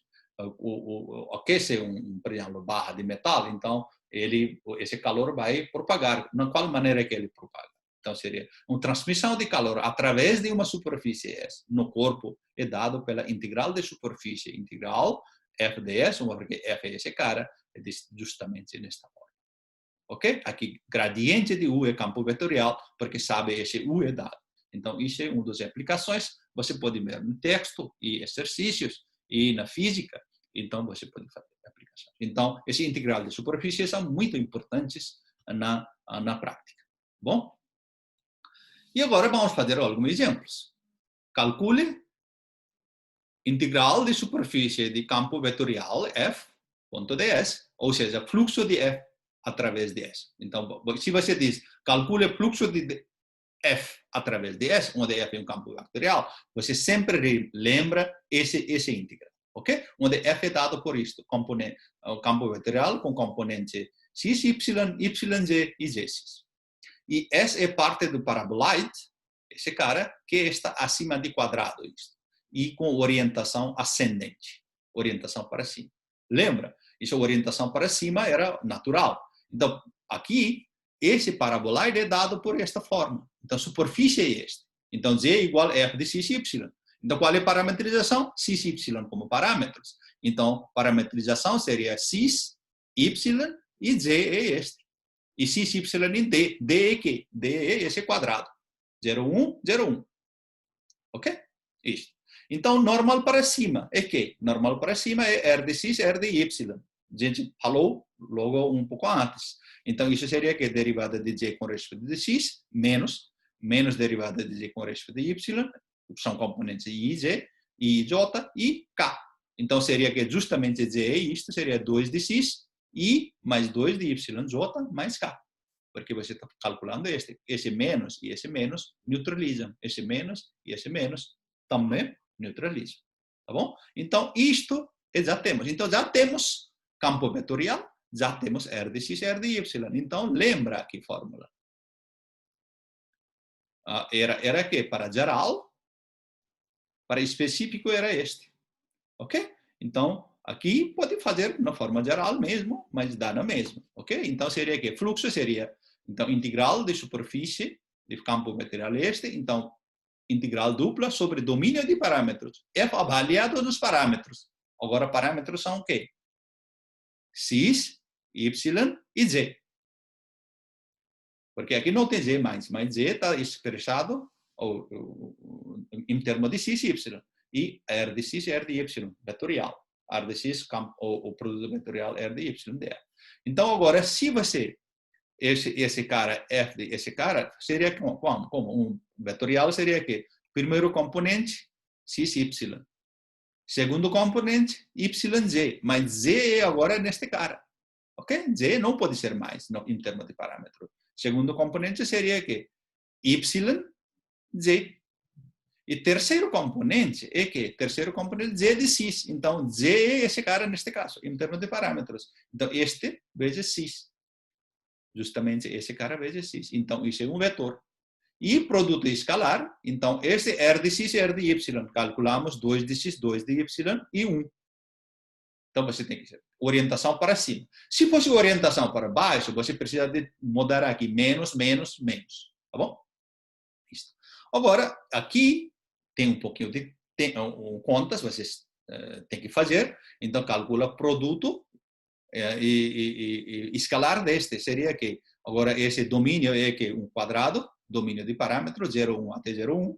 aquece por exemplo, barra de metal, então esse calor vai propagar. De qual maneira que ele propaga? Então, seria uma transmissão de calor através de uma superfície S no corpo é dado pela integral de superfície, integral FdS, porque F é esse cara, é justamente nesta forma. Ok? Aqui, gradiente de U é campo vetorial, porque sabe esse U é dado. Então, isso é uma das aplicações. Você pode ver no texto e exercícios e na física. Então, você pode fazer aplicações. Então, esse integral de superfície são muito importantes na prática. Bom? E agora vamos fazer alguns exemplos. Calcule integral de superfície de campo vetorial F.ds, ou seja, fluxo de F através de S. Então, se você diz, calcule fluxo de F através de S, onde F é um campo vetorial, você sempre lembra esse integral, ok? Onde F é dado por isto, o campo vetorial com componente x, y, yz e zx. E S é parte do paraboloide, esse cara, que está acima de quadrado, isto, e com orientação ascendente, orientação para cima. Lembra? Essa orientação para cima era natural. Então, aqui, esse paraboloide é dado por esta forma. Então, superfície é esta. Então, Z é igual a F de x, y. Então, qual é a parametrização? X, y como parâmetros. Então, parametrização seria x, y e Z é este. E x, y e D. D é que? D é esse quadrado. 0, 1, 0, 1. Ok? Isso. Então, normal para cima é que? Normal para cima é R de x, R de y. A gente falou logo um pouco antes. Então, isso seria que derivada de z com respeito de x, menos derivada de z com respeito de y, são componentes i, z, i, j e k. Então, seria que justamente z é isto, seria 2 de x, i mais 2 de y, j mais k. porque você está calculando esse menos e esse menos neutralizam, esse menos e esse menos também neutralizam, tá bom? Então, isto já temos. Então, já temos campo vetorial, já temos R de x e R de y. Então, lembra que fórmula. Era que para geral, para específico era este. Ok? Então, aqui pode fazer na forma geral mesmo, mas dá na mesma. Ok? Então, seria que fluxo seria, então, integral de superfície de campo vetorial este, então, integral dupla sobre domínio de parâmetros. F avaliado nos parâmetros. Agora, parâmetros são o quê? X, Y e Z. Porque aqui não tem Z mais, mas Z está expressado em termos de X e Y. E R de X e R de Y, vetorial. R de X, o produto vetorial R de Y dela. Então, agora, se você, esse cara, F de esse cara, seria como um vetorial seria que primeiro componente, X, Y. Segundo componente, YZ. Mas Z agora é neste cara. Ok? Z não pode ser mais em termos de parâmetro. Segundo componente seria que Y, Z. E terceiro componente é que terceiro componente Z de X. Então, Z é esse cara neste caso, em termos de parâmetros. Então, este vezes X. Justamente esse cara vezes X. Então, isso é um vetor. E produto escalar, então, esse R de X e R de Y. Calculamos 2 de X, 2 de Y e 1. Então, você tem que ser orientação para cima. Se fosse orientação para baixo, você precisa de mudar aqui menos, menos, menos. Tá bom? Isso. Agora, aqui tem um pouquinho de contas, vocês têm que fazer. Então, calcula produto e escalar deste. Seria que, agora, esse domínio é que um quadrado, domínio de parâmetros, 0,1 até 0,1,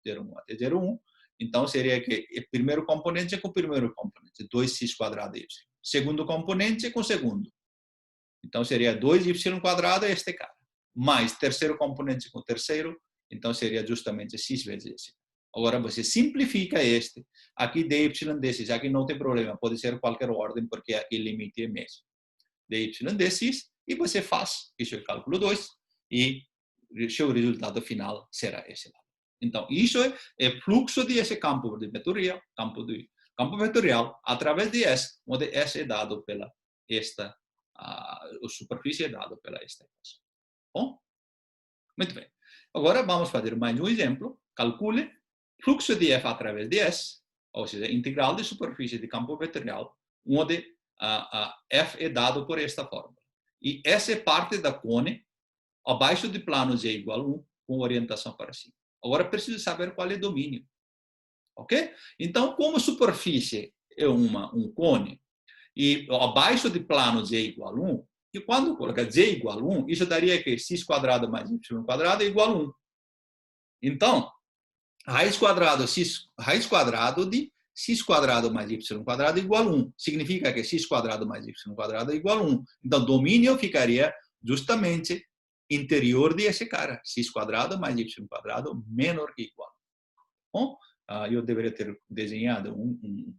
0,1 até 0,1. Então, seria que o primeiro componente é com o primeiro componente, 2x quadrado y. Segundo componente é com o segundo. Então, seria 2y quadrado este cara. Mais terceiro componente com o terceiro, então seria justamente x vezes esse. Agora, você simplifica este. Aqui dy dx, aqui não tem problema, pode ser qualquer ordem, porque aqui o limite é mesmo. dy dx, e você faz, isso é o cálculo 2, e o seu resultado final será esse lá. Então, isso é fluxo desse campo de vetorial, campo vetorial através de S, onde S é dado pela esta, a superfície é dado pela esta equação. Bom? Muito bem. Agora vamos fazer mais um exemplo. Calcule fluxo de F através de S, ou seja, integral de superfície de campo vetorial, onde F é dado por esta fórmula. E S é parte da cone abaixo de plano Z igual a 1, com orientação para cima. Agora, preciso saber qual é o domínio. Ok? Então, como superfície é um cone, e abaixo de plano Z igual a 1, e quando colocar Z igual a 1, isso daria que x quadrado mais y quadrado é igual a 1. Então, raiz quadrado de x quadrado mais y quadrado é igual a 1. Significa que x quadrado mais y quadrado é igual a 1. Então, domínio ficaria justamente interior desse cara, x quadrado mais y quadrado menor que igual. Bom, eu deveria ter desenhado um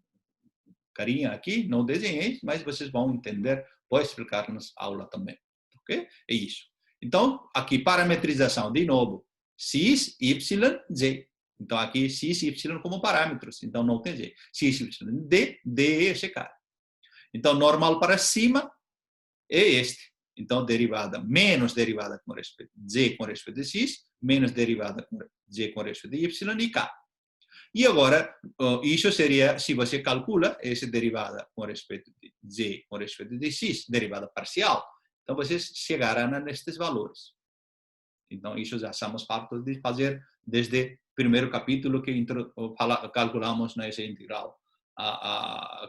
carinha aqui, não desenhei, mas vocês vão entender, vou explicar na aula também. Ok? É isso. Então, aqui parametrização de novo, x, y, z. Então, aqui x e y como parâmetros, então não tem z. X, y, d é esse cara. Então, normal para cima é este. Então, derivada menos derivada com respeito a z com respeito a x, menos derivada com z com respeito a y e k. E agora, isso seria, se você calcula essa derivada com respeito de z com respeito de x, derivada parcial, então vocês chegarão nestes valores. Então, isso já somos fartos de fazer desde o primeiro capítulo que calculamos nessa integral,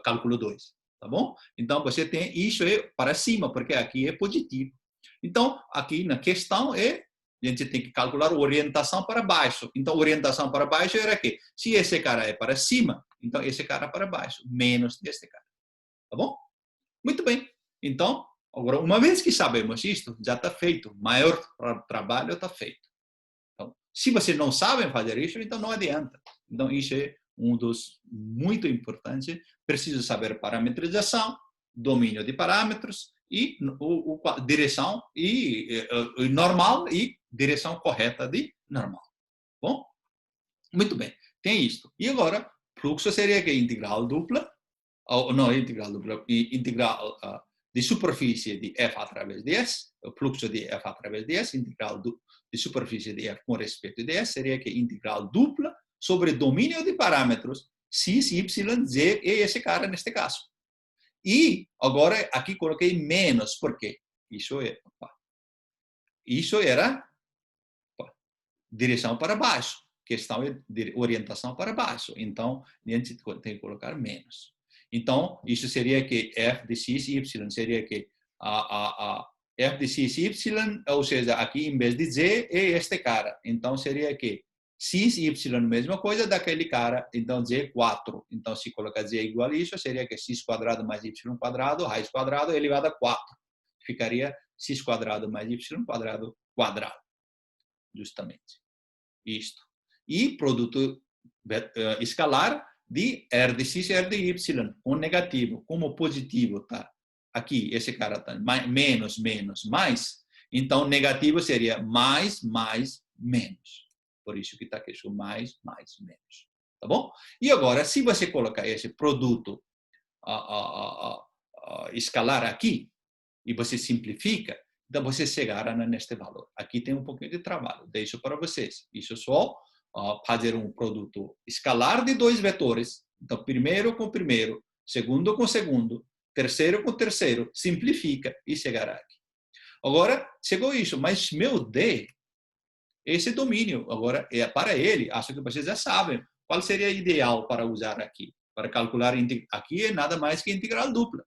cálculo 2. Tá bom? Então, você tem isso para cima, porque aqui é positivo. Então, aqui na questão a gente tem que calcular orientação para baixo. Então, orientação para baixo era que, se esse cara é para cima, então esse cara para baixo, menos desse cara. Tá bom? Muito bem. Então, agora, uma vez que sabemos isto, já está feito. O maior trabalho está feito. Então, se vocês não sabem fazer isso, então não adianta. Então, isso é um dos muito importantes. Preciso saber parametrização, domínio de parâmetros e direção e normal e direção correta de normal. Bom? Muito bem. Tem isto. E agora, fluxo seria que integral dupla, ou não integral dupla, integral de superfície de f através de s, o fluxo de f através de s, integral de superfície de f com respeito de s, seria que integral dupla sobre domínio de parâmetros x, y, z e esse cara neste caso. E agora aqui coloquei menos, porque isso era direção para baixo, questão de orientação para baixo. Então, a gente tem que colocar menos. Então, isso seria que f de x e y seria que f de x e y, ou seja, aqui em vez de z é este cara. Então, seria que x e y, mesma coisa daquele cara, então z 4. Então, se colocar z igual a isso, seria que x quadrado mais y quadrado, raiz quadrado elevado a 4. Ficaria x quadrado mais y quadrado quadrado. Justamente. Isto. E produto escalar de R de x e R de y, com negativo, como positivo, tá? Aqui, esse cara tá menos, menos, mais. Então, negativo seria mais, mais, menos. Por isso que está aqui, mais, mais, menos. Tá bom? E agora, se você colocar esse produto escalar aqui, e você simplifica, então você chegará neste valor. Aqui tem um pouquinho de trabalho, deixo para vocês. Isso é só fazer um produto escalar de dois vetores. Então, primeiro com primeiro, segundo com segundo, terceiro com terceiro, simplifica e chegará aqui. Agora, chegou isso, mas meu D, esse domínio, agora, é para ele, acho que vocês já sabem, qual seria ideal para usar aqui? Para calcular, aqui é nada mais que integral dupla.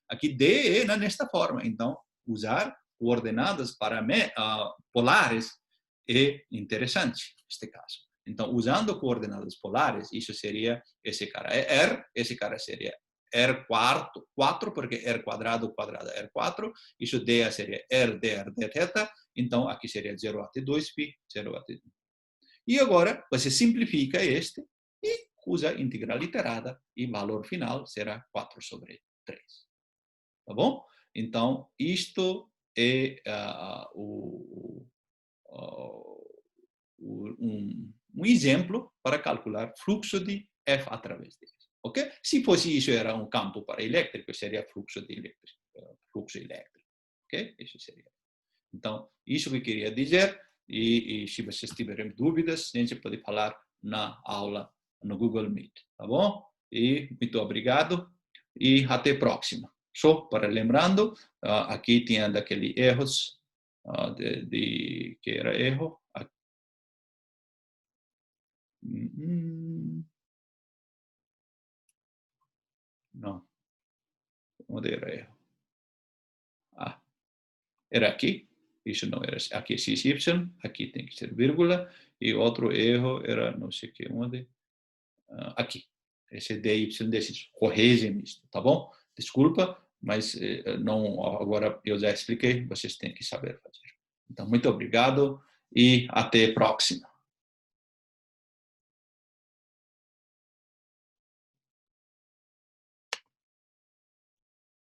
Aqui D é nesta forma. Então, usar coordenadas polares é interessante, neste caso. Então, usando coordenadas polares, isso seria esse cara é R, esse cara seria R quarto, 4, porque R quadrado, quadrado é R4. Isso D seria R dr θ. Então, aqui seria 0 até 2π, 0 até 1. E agora, você simplifica este e usa a integral iterada e o valor final será 4 sobre 3. Tá bom? Então, isto é um exemplo para calcular fluxo de F através de S. Ok? Se fosse isso era um campo para elétrico, seria fluxo elétrico. Ok? Isso seria. Então, isso que eu queria dizer. E se vocês tiverem dúvidas, a gente pode falar na aula no Google Meet. Tá bom? E muito obrigado e até a próxima. Só para lembrando, aqui tinha daquele erros, que era erro. Não, onde era erro? Era aqui, isso não era, aqui é XY, aqui tem que ser vírgula, e outro erro era não sei que onde, aqui. Esse DY desses, corrigem isto, tá bom? Desculpa, mas não, agora eu já expliquei, vocês têm que saber fazer. Então, muito obrigado e até a próxima.